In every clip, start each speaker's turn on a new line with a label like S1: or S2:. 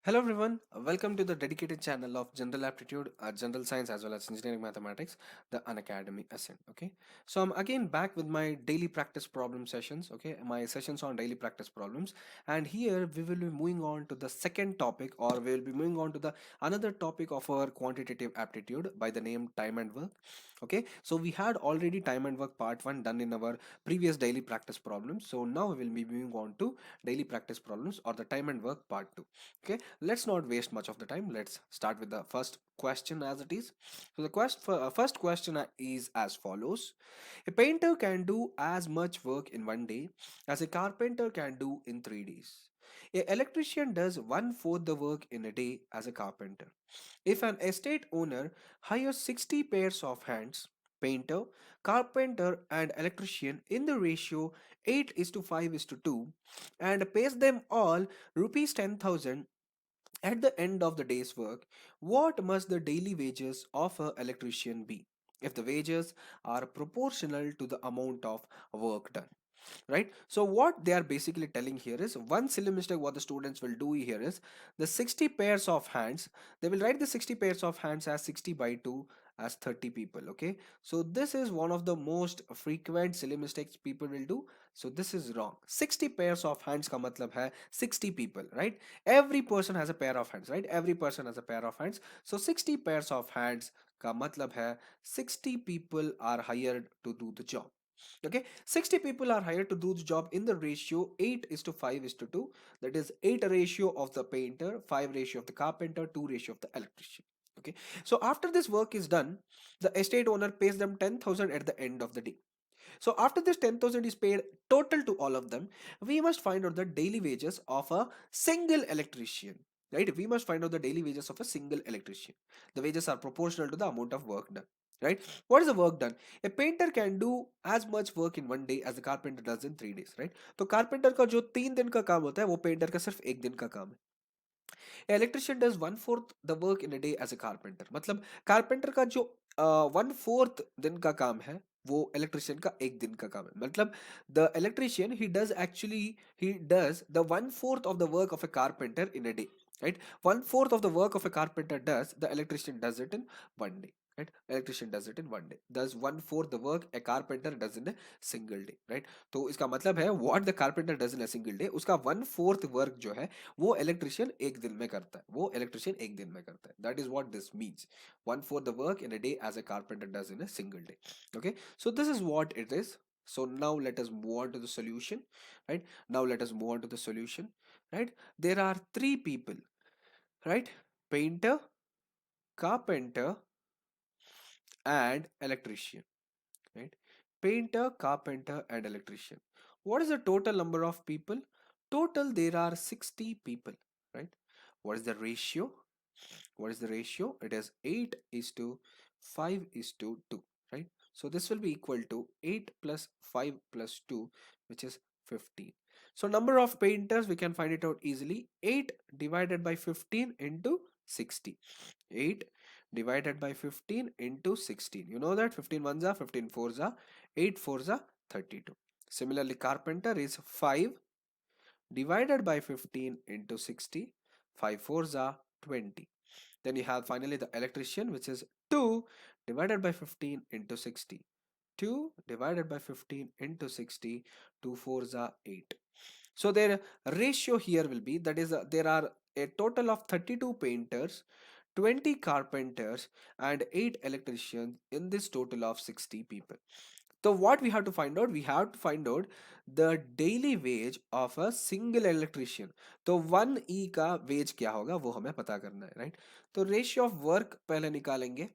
S1: Hello everyone, welcome to the dedicated channel of General Aptitude, General Science as well as Engineering Mathematics, the Unacademy Ascent. Okay, so I'm again back with my daily practice problem sessions. Okay, my sessions on daily practice problems, and here we will be moving on to the second topic, or we will be moving on to the another topic of our quantitative aptitude by the name time and work. Okay, so we had already time and work part 1 done in our previous daily practice problems. So now we will be moving on to daily practice problems or the time and work part 2. Okay, let's not waste much of the time. Let's start with the first question as it is. So the first question is as follows: a painter can do as much work in one day as a carpenter can do in 3 days. A electrician does one fourth the work in a day as a carpenter. If an estate owner hires 60 pairs of hands, painter, carpenter, and electrician in the ratio 8 is to 5 is to 2, and pays them all rupees 10,000 at the end of the day's work, what must the daily wages of an electrician be if the wages are proportional to the amount of work done? Right, so what they are basically telling here is one silly mistake what the students will do here is the 60 pairs of hands, they will write the 60 pairs of hands as 60 by 2 as 30 people. Okay, so this is one of the most frequent silly mistakes people will do. So this is wrong. 60 pairs of hands ka matlab hai 60 people, right? Every person has a pair of hands, right? Every person has a pair of hands, so 60 pairs of hands ka matlab hai 60 people are hired to do the job. Okay, 60 people are hired to do the job in the ratio 8 is to 5 is to 2. That is 8 ratio of the painter, 5 ratio of the carpenter, 2 ratio of the electrician. Okay, so after this work is done, the estate owner pays them 10,000 at the end of the day. So after this 10,000 is paid total to all of them, we must find out the daily wages of a single electrician. Right? We must find out the daily wages of a single electrician. The wages are proportional to the amount of work done. Right? What is the work done? A painter can do as much work in one day as a carpenter does in 3 days. Right? तो carpenter का जो 3 दिन का काम होता है वो painter का सिर्फ 1 दिन का काम है. An electrician does one fourth the work in a day as a carpenter. मतलब carpenter का जो 1/4 दिन का काम है वो इलेक्ट्रिशियन का 1 दिन का काम है. मतलब the electrician he does the 1/4 of the work of a carpenter in a day, right? 1/4 of the work of a carpenter does the electrician does it in one day, right? Electrician does it in one day, does 1/4 the work a carpenter does in a single day, right? तो इसका मतलब है what the carpenter does in a single day उसका 1/4 work जो है वो electrician 1 दिन में करता है, वो इलेक्ट्रिशियन 1 दिन में करता है. That is what this means. 1/4 the work in a day as a carpenter does in a single day. Okay, so this is what it is. So now let us move on to the solution. Right, now let us move on to the solution. Right, there are three people, right? Painter, carpenter, and electrician. Right, painter, carpenter, and electrician. What is the total number of people? Total there are 60 people. Right, what is the ratio? What is the ratio? It is 8 is to 5 is to 2, right? So this will be equal to 8 plus 5 plus 2, which is 15. So number of painters, we can find it out easily. 8 divided by 15 into 60. 8 divided by 15 into 16. You know that 15 ones are 15 fours are 8 fours are 32. Similarly, carpenter is 5 divided by 15 into 60. 5 fours are 20. Then you have finally the electrician, which is 2 divided by 15 into 60. 2 divided by 15 into 60. 2 fours are 8. So their ratio here will be, that is there are a total of 32 painters, 20 carpenters, and 8 electricians in this total of 60 people. So what we have to find out? We have to find out the daily wage of a single electrician. तो 1 E का wage क्या होगा वो हमें पता करना है, right? तो ratio of work पहले निकालेंगे.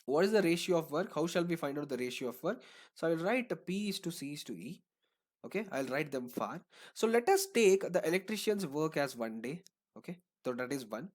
S1: What is the ratio of work? How shall we find out the ratio of work? So I'll write P is to C is to E. Okay, I'll write them far. So let us take the electrician's work as 1 day. Okay, so that is 1.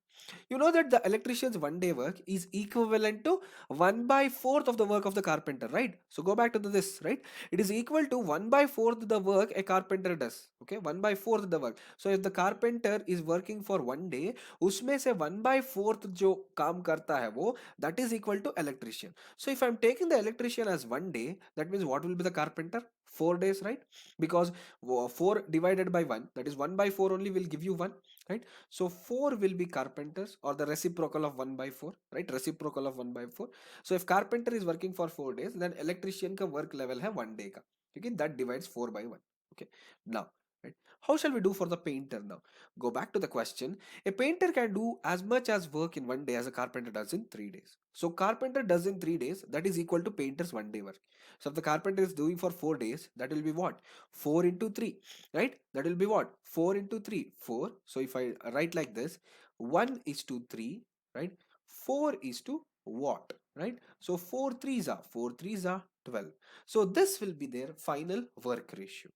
S1: You know that the electrician's 1 day work is equivalent to 1 by 4th of the work of the carpenter, right? So go back to this, right? It is equal to 1 by 4th the work a carpenter does. Okay, 1 by 4th the work. So if the carpenter is working for 1 day, उसमें से 1 by 4th जो काम करता है वो, that is equal to electrician. So if I'm taking the electrician as 1 day, that means what will be the carpenter? 4 days, right? Because 4 divided by 1, that is 1 by 4 only will give you 1. right? So 4 will be carpenters, or the reciprocal of 1 by 4, right? Reciprocal of 1 by 4. So if carpenter is working for 4 days, then electrician ka work level hai 1 day ka. Okay, that divides 4 by 1. Okay, now, right? How shall we do for the painter now? Go back to the question. A painter can do as much as work in 1 day as a carpenter does in 3 days. So carpenter does in 3 days, that is equal to painter's 1 day work. So if the carpenter is doing for 4 days, that will be what? 4 into 3, right? That will be what? 4 into 3, 4. So if I write like this, 1 is to 3, right? 4 is to what, right? So 4 threes are 4 threes are 12. So this will be their final work ratio.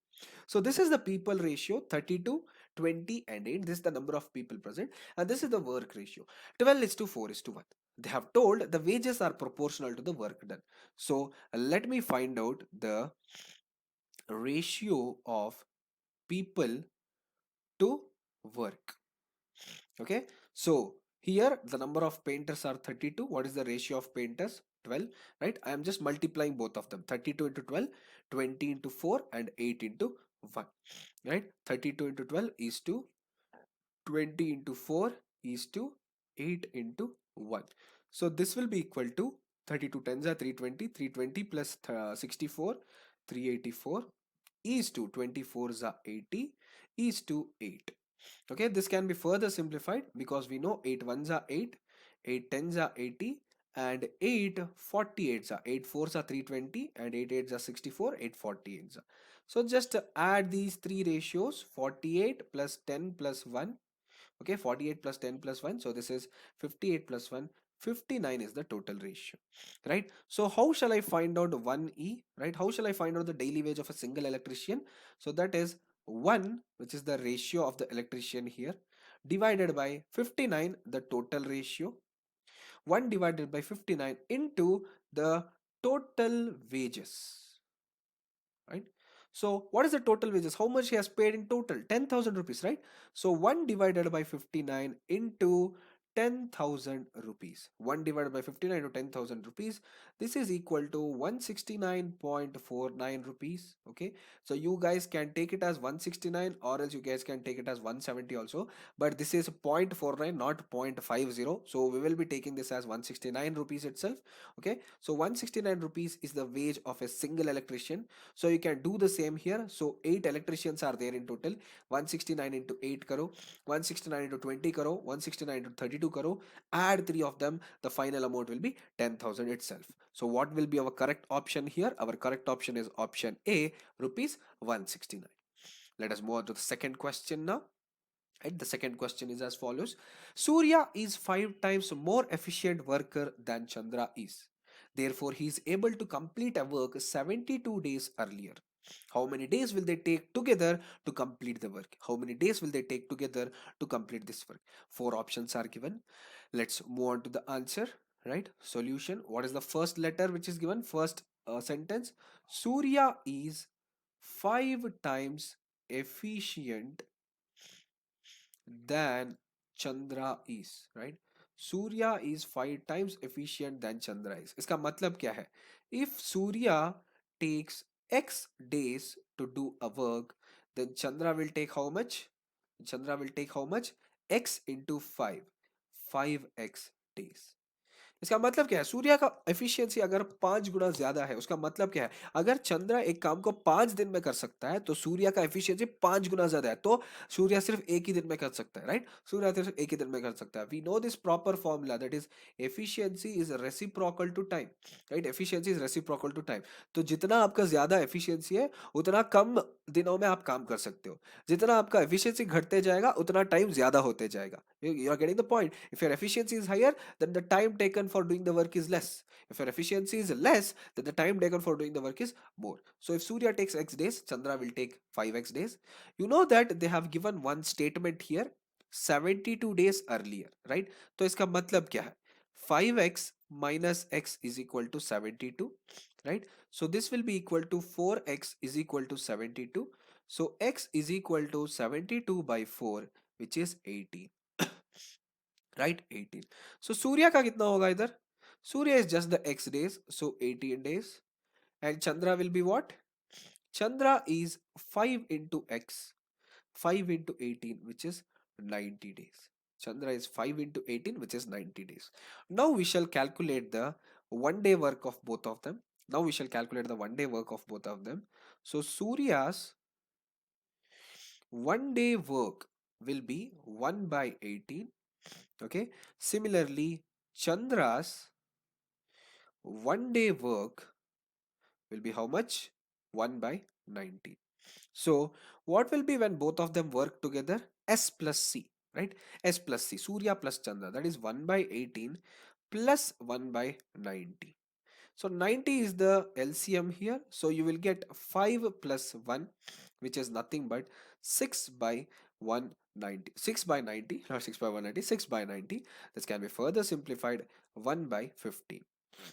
S1: So this is the people ratio, 32, 20 and 8. This is the number of people present, and this is the work ratio, 12 is to 4 is to 1. They have told the wages are proportional to the work done. So let me find out the ratio of people to work. Okay, so here the number of painters are 32. What is the ratio of painters? 12, right? I am just multiplying both of them, 32 into 12, 20 into 4 and 8 into 1, right? 32 into 12 is to 20 into 4 is to 8 into 1. So this will be equal to 32 tens are 320, 320 plus 64, 384 is to 24 is 80 is to 8. Okay, this can be further simplified because we know 8 ones are 8, 8 tens are 80, and 8 48s are 8 fours are 320, and 8 eights are 64, 8 48s are. So just add these three ratios, 48 plus 10 plus 1. Okay, 48 plus 10 plus 1. So this is 58 plus 1. 59 is the total ratio, right? So how shall I find out 1E, right? How shall I find out the daily wage of a single electrician? So that is 1, which is the ratio of the electrician here, divided by 59, the total ratio. 1 divided by 59 into the total wages, right? So what is the total wages? How much he has paid in total? 10,000 rupees, right? So 1 divided by 59 into 10,000 rupees. 1 divided by 59 into 10,000 rupees. This is equal to 169.49 rupees. Okay. So you guys can take it as 169, or else you guys can take it as 170 also. But this is 0.49, not 0.50. So we will be taking this as 169 rupees itself. Okay. So 169 rupees is the wage of a single electrician. So you can do the same here. So 8 electricians are there in total. 169 into 8 crore, 169 into 20 crore, 169 into 32 crore. Add 3 of them, the final amount will be 10,000 itself. So what will be our correct option here? Our correct option is option A, rupees 169. Let us move on to the second question now. And the second question is as follows. Surya is 5 times more efficient worker than Chandra is. Therefore, he is able to complete a work 72 days earlier. How many days will they take together to complete the work? How many days will they take together to complete this work? Four options are given. Let's move on to the answer, right? Solution. What is the first letter which is given? First sentence. Surya is 5 times efficient than Chandra is, right? Surya is 5 times efficient than Chandra is. इसका मतलब क्या है? If Surya takes X days to do a work, then Chandra will take how much? Chandra will take how much? X into 5. 5x days. इसका मतलब क्या है? सूर्य का efficiency अगर 5 गुना ज्यादा है, उसका मतलब क्या है? अगर चंद्र एक काम को 5 दिन में कर सकता है, तो सूर्य का एफिशिएंसी 5 गुना ज्यादा है, तो सूर्य सिर्फ एक ही दिन में कर सकता है, राइट? सूर्य सिर्फ एक ही दिन में कर सकता है. We know this proper formula, that is efficiency is reciprocal to time, right? Efficiency is reciprocal to time. तो जितना आपका ज्यादा एफिशिएंसी है, उतना कम दिनों में आप काम कर सकते हो. जितना आपका एफिशिएंसी घटते जाएगा, उतना टाइम ज्यादा होते जाएगा. You are getting the point. If your efficiency is higher, then the time taken for doing the work is less. If your efficiency is less, then the time taken for doing the work is more. So if Surya takes x days, Chandra will take 5x days. You know that they have given one statement here, 72 days earlier, right? तो इसका मतलब क्या है? 5x minus x is equal to 72, right? So this will be equal to 4x is equal to 72. So x is equal to 72 by 4, which is 18. Right 18. So Surya का कितना होगा इधर? Surya is just the x days, so 18 days. And Chandra will be what? Chandra is 5 into x, 5 into 18, which is 90 days. Chandra is 5 into 18, which is 90 days. Now we shall calculate the 1 day work of both of them. Now we shall calculate the 1 day work of both of them. So Surya's 1 day work will be 1 by 18. Okay. Similarly, Chandra's 1 day work will be how much? 1 by 90. So what will be when both of them work together? S plus C, right? S plus C, Surya plus Chandra, that is 1 by 18 plus 1 by 90. So 90 is the LCM here. So you will get 5 plus 1, which is nothing but 6 by 190. 6 by 90, not 6 by 190, 6 by 90. This can be further simplified 1 by 15.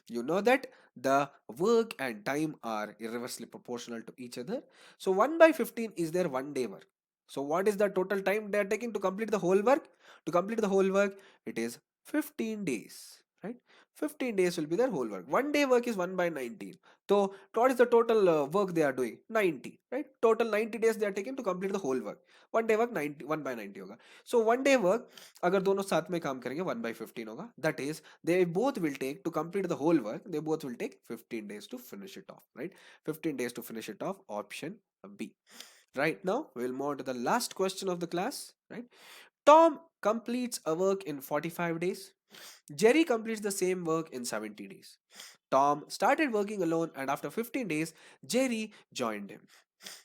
S1: You know that the work and time are irreversibly proportional to each other. So 1 by 15 is their 1 day work. So what is the total time they are taking to complete the whole work? To complete the whole work, it is 15 days, right? 15 days will be their whole work. 1 day work is 1 by 19. So what is the total work they are doing? 90, right? Total 90 days they are taking to complete the whole work. 1 day work 90, 1 by 90 होगा. So 1 day work अगर दोनों साथ में काम करेंगे 1 by 15 होगा. That is, they both will take, to complete the whole work, they both will take 15 days to finish it off, right? 15 days to finish it off, option B. Right, now we'll move on to the last question of the class, right? Tom completes a work in 45 days. Jerry completes the same work in 70 days. Tom started working alone, and after 15 days, Jerry joined him.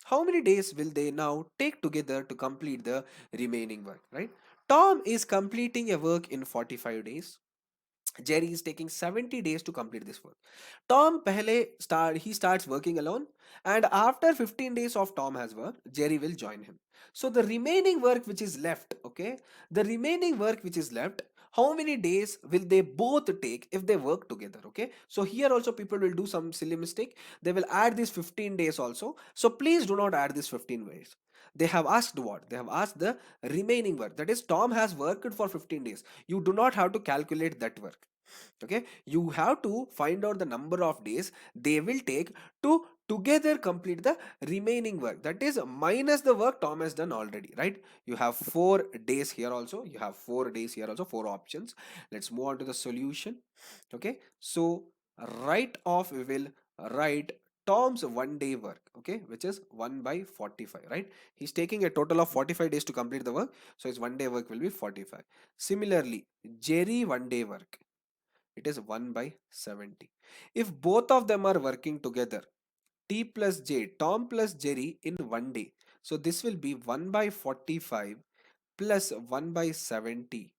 S1: How many days will they now take together to complete the remaining work, right? Tom is completing a work in 45 days. Jerry is taking 70 days to complete this work. Tom he starts working alone, and after 15 days of Tom has worked, Jerry will join him. So the remaining work which is left, okay, the remaining work which is left, how many days will they both take if they work together? Okay, so here also people will do some silly mistake. They will add these 15 days also. So please do not add this 15 days. They have asked what? They have asked the remaining work. That is, Tom has worked for 15 days. You do not have to calculate that work. Okay, you have to find out the number of days they will take to together complete the remaining work, that is minus the work Tom has done already, right? You have 4 days here also, you have 4 days here also, 4 options. Let's move on to the solution. Okay, so right off we will write Tom's 1 day work, okay, which is 1 by 45, right? He's taking a total of 45 days to complete the work, so his 1 day work will be 45. Similarly, Jerry 1 day work, it is 1 by 70. If both of them are working together, T plus J, Tom plus Jerry in 1 day, so this will be 1 by 45 plus 1 by 70.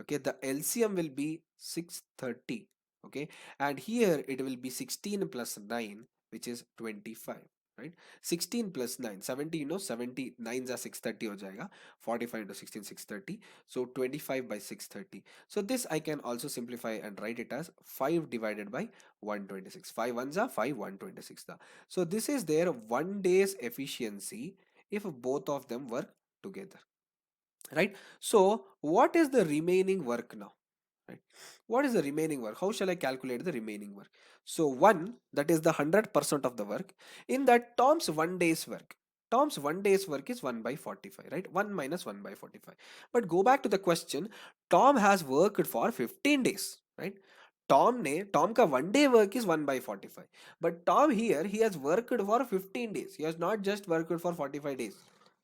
S1: Okay, the LCM will be 630. Okay, and here it will be 16 plus 9, which is 25, right? 16 plus 9, 70, 70 9s are 630 ho jayega. 45 into 16, 630. So 25 by 630. So this I can also simplify and write it as 5 divided by 126. 5 ones are 5, 126 da. So this is their 1 day's efficiency if both of them work together, right? So what is the remaining work now, right? What is the remaining work? How shall I calculate the remaining work? So 1, that is the 100% of the work. In that, Tom's 1 day's work is 1 by 45, right? 1 minus 1 by 45. But go back to the question. Tom has worked for 15 days, right? Tom का 1 day work is 1 by 45. But Tom here, he has worked for 15 days. He has not just worked for 45 days.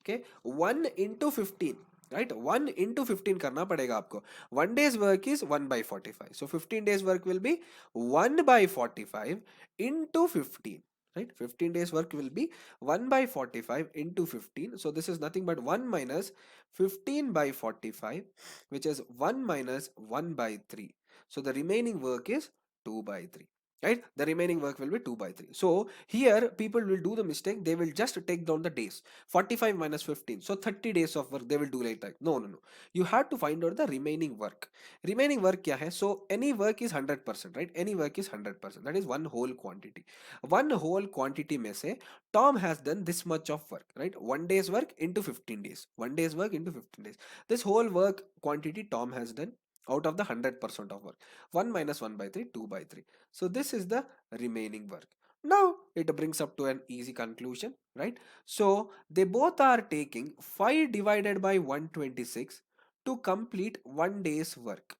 S1: Okay, 1 into 15, right? 1 into 15 करना पड़ेगा आपको. 1 day's work is 1 by 45. So 15 days work will be 1 by 45 into 15. Right? 15 days work will be 1 by 45 into 15. So this is nothing but 1 minus 15 by 45, which is 1 minus 1 by 3. So the remaining work is 2 by 3. Right? The remaining work will be 2 by 3. So here people will do the mistake. They will just take down the days. 45 minus 15. So 30 days of work they will do like that. No, no, no. You have to find out the remaining work. Remaining work kya hai? So any work is 100%, right? Any work is 100%. That is one whole quantity. One whole quantity mein se Tom has done this much of work, right? 1 day's work into 15 days. 1 day's work into 15 days. This whole work quantity Tom has done out of the 100% of work. 1 minus 1 by 3, 2 by 3. So this is the remaining work. Now it brings up to an easy conclusion, right? So they both are taking 5 divided by 126 to complete 1 day's work,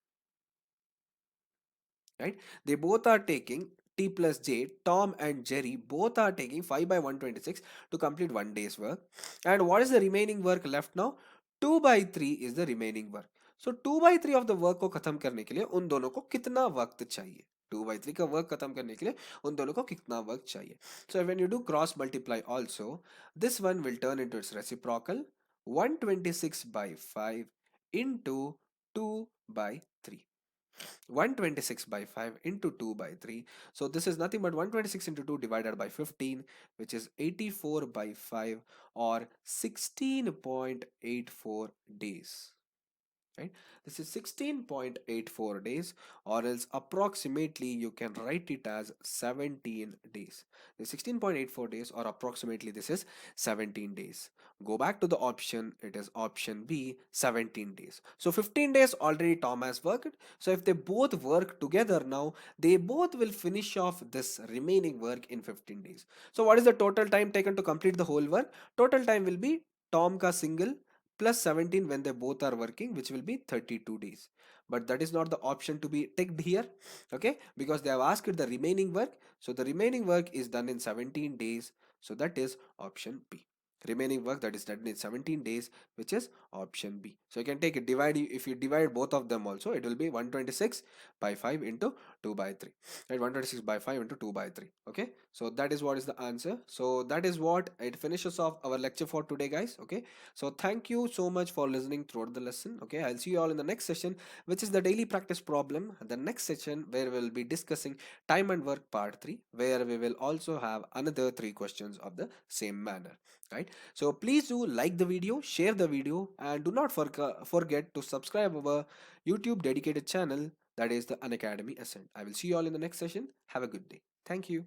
S1: right? They both are taking T plus J, Tom and Jerry both are taking 5 by 126 to complete 1 day's work. And what is the remaining work left now? 2 by 3 is the remaining work. So 2 by 3 of the work को खत्म करने के लिए उन दोनों को कितना वक्त चाहिए? 2 by 3 का वर्क खत्म करने के लिए उन दोनों को कितना वक्त चाहिए? So when you do cross multiply also, this one will turn into its reciprocal, 126 by 5 into 2 by 3. 126 by 5 into 2 by 3. So this is nothing but 126 into 2 divided by 15, which is 84 by 5 or 16.84 days. Right? This is 16.84 days, or else approximately you can write it as 17 days. The 16.84 days, or approximately this is 17 days. Go back to the option, it is option B, 17 days. So 15 days already Tom has worked. So if they both work together now, they both will finish off this remaining work in 15 days. So what is the total time taken to complete the whole work? Total time will be Tom ka single plus 17 when they both are working, which will be 32 days. But that is not the option to be ticked here, okay, because they have asked the remaining work. So the remaining work is done in 17 days, so that is option B. Remaining work that is done in 17 days, which is option B. So you can take a divide. If you divide both of them also, it will be 126 by 5 into 2 by 3, right? 126 by 5 into 2 by 3. Okay, so that is what is the answer. So that is what it finishes off our lecture for today, guys. Okay, so thank you so much for listening throughout the lesson. Okay, I'll see you all in the next session, which is the daily practice problem. The next session where we'll be discussing time and work part 3, where we will also have another 3 questions of the same manner, right? So please do like the video, share the video, and do not forget to subscribe our YouTube dedicated channel, that is the Unacademy Ascent. I will see you all in the next session. Have a good day. Thank you.